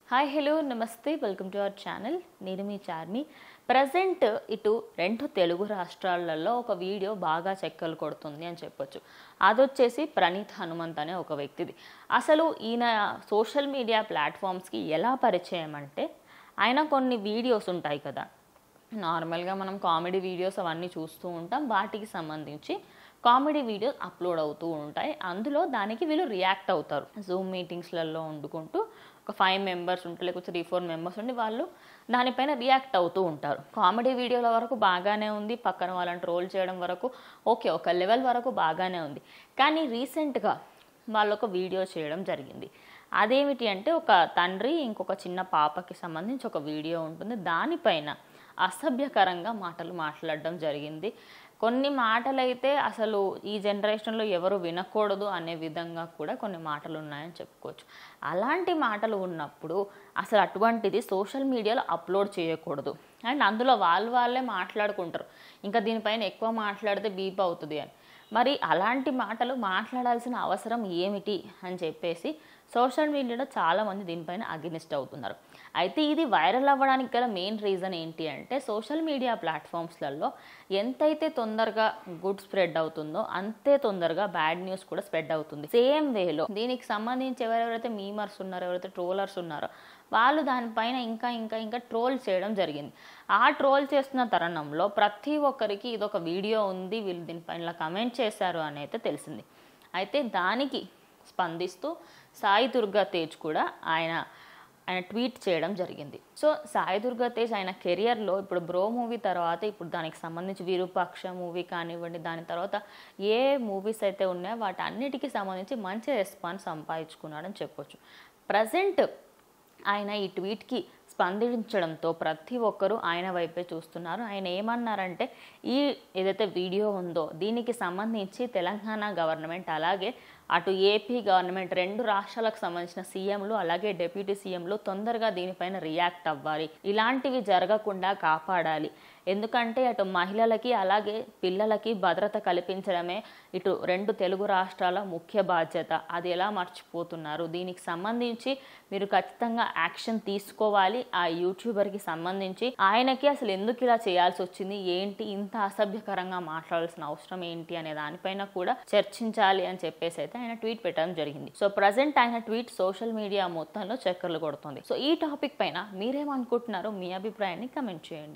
Hi hello నమస్తే welcome to our channel. నేను మీ Charmi. Present ఇటు రెండు తెలుగు రాష్ట్రాలలో ఒక వీడియో బాగా చెక్కలు కొడుతుంది అని చెప్పొచ్చు. అదొచ్చేసి ప్రణీత్ హనుమంత్ అనే ఒక వ్యక్తిది. అసలు ఈయన సోషల్ మీడియా ప్లాట్ఫామ్స్కి ఎలా పరిచయం అంటే, ఆయన కొన్ని వీడియోస్ ఉంటాయి కదా, నార్మల్గా మనం కామెడీ వీడియోస్ అవన్నీ చూస్తూ ఉంటాం. వాటికి సంబంధించి కామెడీ వీడియోస్ అప్లోడ్ అవుతూ ఉంటాయి. అందులో దానికి వీళ్ళు రియాక్ట్ అవుతారు. జూమ్ మీటింగ్స్లలో వండుకుంటూ ఒక 5 మెంబర్స్ ఉంటారు, లేకపోతే 3-4 మెంబర్స్ ఉండి వాళ్ళు దానిపైన రియాక్ట్ అవుతూ ఉంటారు. కామెడీ వీడియోల వరకు బాగానే ఉంది, పక్కన వాళ్ళని ట్రోల్ చేయడం వరకు ఓకే, ఒక లెవెల్ వరకు బాగానే ఉంది. కానీ రీసెంట్గా వాళ్ళు ఒక వీడియో చేయడం జరిగింది. అదేమిటి అంటే, ఒక తండ్రి ఇంకొక చిన్న పాపకి సంబంధించి ఒక వీడియో ఉంటుంది. దానిపైన అసభ్యకరంగా మాటలు మాట్లాడడం జరిగింది. కొన్ని మాటలైతే అసలు ఈ జనరేషన్లో ఎవరు వినకూడదు అనే విధంగా కూడా కొన్ని మాటలు ఉన్నాయని చెప్పుకోవచ్చు. అలాంటి మాటలు ఉన్నప్పుడు అసలు అటువంటిది సోషల్ మీడియాలో అప్లోడ్ చేయకూడదు. అండ్ అందులో వాళ్ళే మాట్లాడుకుంటారు, ఇంకా దీనిపైన ఎక్కువ మాట్లాడితే బీప్ అవుతుంది అని. మరి అలాంటి మాటలు మాట్లాడాల్సిన అవసరం ఏమిటి అని చెప్పేసి సోషల్ మీడియాలో చాలామంది దీనిపైన అగెనిస్ట్ అవుతున్నారు. అయితే ఇది వైరల్ అవ్వడానికి గల మెయిన్ రీజన్ ఏంటి అంటే, సోషల్ మీడియా ప్లాట్ఫామ్స్లలో ఎంతైతే తొందరగా గుడ్ స్ప్రెడ్ అవుతుందో అంతే తొందరగా బ్యాడ్ న్యూస్ కూడా స్ప్రెడ్ అవుతుంది. సేమ్ వేలో దీనికి సంబంధించి ఎవరెవరైతే మీమర్స్ ఉన్నారో, ఎవరైతే ట్రోలర్స్ ఉన్నారో వాళ్ళు దానిపైన ఇంకా ట్రోల్ చేయడం జరిగింది. ఆ ట్రోల్ చేస్తున్న తరుణంలో ప్రతి ఒక్కరికి ఇదొక వీడియో ఉంది, వీళ్ళు దీనిపైన కమెంట్ చేశారు అని అయితే తెలిసింది. అయితే దానికి స్పందిస్తూ సాయి దుర్గా తేజ్ కూడా ఆయన ట్వీట్ చేయడం జరిగింది. సో సాయి దుర్గా తేజ్ ఆయన కెరియర్లో ఇప్పుడు బ్రో మూవీ తర్వాత ఇప్పుడు దానికి సంబంధించి విరూపాక్ష మూవీ కానివ్వండి, దాని తర్వాత ఏ మూవీస్ అయితే ఉన్నాయో వాటన్నిటికీ సంబంధించి మంచి రెస్పాన్స్ సంపాదించుకున్నాడని చెప్పొచ్చు. ప్రజెంట్ ఆయన ఈ ట్వీట్కి స్పందించడంతో ప్రతి ఒక్కరూ ఆయన వైపే చూస్తున్నారు. ఆయన ఏమన్నారంటే, ఈ ఏదైతే వీడియో ఉందో దీనికి సంబంధించి తెలంగాణ గవర్నమెంట్ అలాగే అటు ఏపీ గవర్నమెంట్ 2 రాష్ట్రాలకు సంబంధించిన సీఎంలు అలాగే డిప్యూటీ సీఎంలు తొందరగా దీనిపైన రియాక్ట్ అవ్వాలి, ఇలాంటివి జరగకుండా కాపాడాలి. ఎందుకంటే అటు మహిళలకి అలాగే పిల్లలకి భద్రత కల్పించడమే ఇటు 2 తెలుగు రాష్ట్రాల ముఖ్య బాధ్యత. అది ఎలా మర్చిపోతున్నారు? దీనికి సంబంధించి మీరు ఖచ్చితంగా యాక్షన్ తీసుకోవాలి. ఆ యూట్యూబర్కి సంబంధించి ఆయనకి అసలు ఎందుకు ఇలా చేయాల్సి వచ్చింది, ఏంటి ఇంత అసభ్యకరంగా మాట్లాడాల్సిన అవసరం ఏంటి అనే దానిపైన కూడా చర్చించాలి అని చెప్పేసి అయితే ఆయన ట్వీట్ పెట్టడం జరిగింది. సో ప్రజెంట్ ఆయన ట్వీట్ సోషల్ మీడియా మొత్తంలో చక్కర్లు కొడుతుంది. సో ఈ టాపిక్ పైన మీరేమనుకుంటున్నారో మీ అభిప్రాయాన్ని కమెంట్ చేయండి.